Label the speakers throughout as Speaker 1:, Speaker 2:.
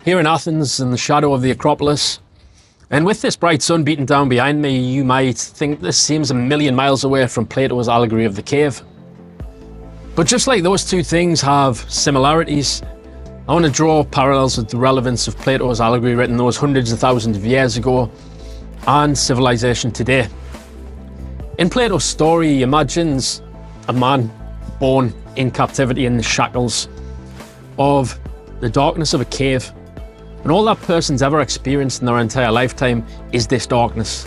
Speaker 1: Here in Athens, in the shadow of the Acropolis, and with this bright sun beating down behind me, you might think this seems a million miles away from Plato's allegory of the cave. But just like those two things have similarities, I want to draw parallels with the relevance of Plato's allegory written those hundreds of thousands of years ago and civilization today. In Plato's story, he imagines a man born in captivity in the shackles of the darkness of a cave. And all that person's ever experienced in their entire lifetime is this darkness,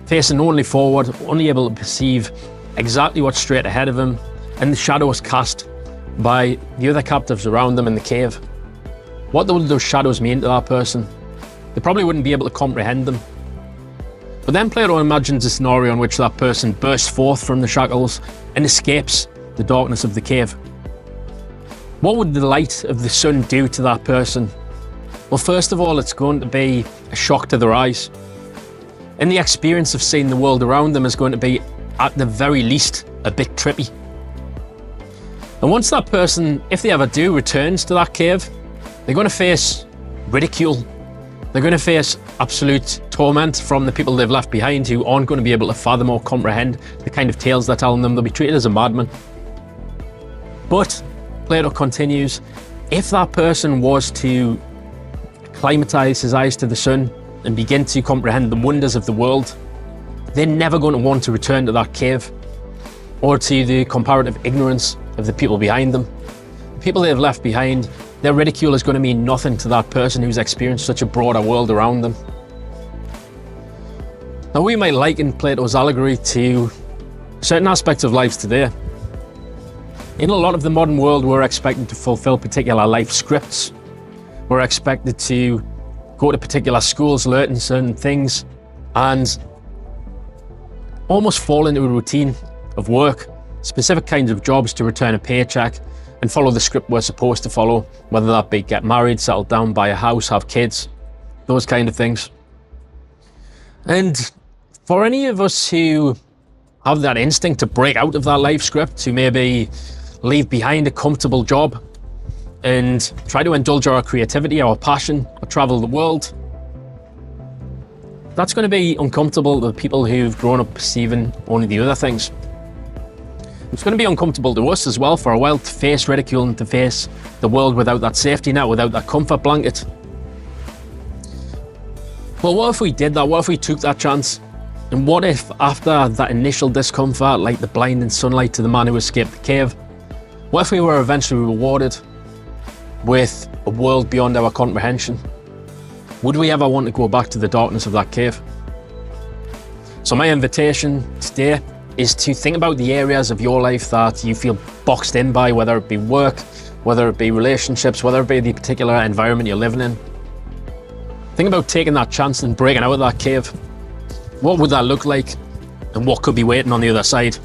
Speaker 1: facing only forward, only able to perceive exactly what's straight ahead of him, and the shadows cast by the other captives around them in the cave. What would those shadows mean to that person? They probably wouldn't be able to comprehend them. But then Plato imagines a scenario in which that person bursts forth from the shackles and escapes the darkness of the cave. What would the light of the sun do to that person? Well, first of all, it's going to be a shock to their eyes. And the experience of seeing the world around them is going to be, at the very least, a bit trippy. And once that person, if they ever do, returns to that cave, they're going to face ridicule. They're going to face absolute torment from the people they've left behind, who aren't going to be able to fathom or comprehend the kind of tales they're telling them. They'll be treated as a madman. But Plato continues, if that person was to acclimatize his eyes to the sun and begin to comprehend the wonders of the world, they're never going to want to return to that cave or to the comparative ignorance of the people behind them. The people they've left behind, their ridicule is going to mean nothing to that person who's experienced such a broader world around them. Now, we might liken Plato's allegory to certain aspects of lives today. In a lot of the modern world, we're expected to fulfill particular life scripts. We're expected to go to particular schools, learn certain things, and almost fall into a routine of work, specific kinds of jobs to return a paycheck and follow the script we're supposed to follow, whether that be get married, settle down, buy a house, have kids, those kind of things. And for any of us who have that instinct to break out of that life script, to maybe leave behind a comfortable job and try to indulge our creativity, our passion, or travel the world, that's going to be uncomfortable to the people who've grown up perceiving only the other things. It's going to be uncomfortable to us as well for a while to face ridicule and to face the world without that safety net, without that comfort blanket. Well, what if we did that? What if we took that chance? And what if after that initial discomfort, like the blinding sunlight to the man who escaped the cave, what if we were eventually rewarded with a world beyond our comprehension? Would we ever want to go back to the darkness of that cave? So my invitation today is to think about the areas of your life that you feel boxed in by, whether it be work, whether it be relationships, whether it be the particular environment you're living in. Think about taking that chance and breaking out of that cave. What would that look like? And what could be waiting on the other side?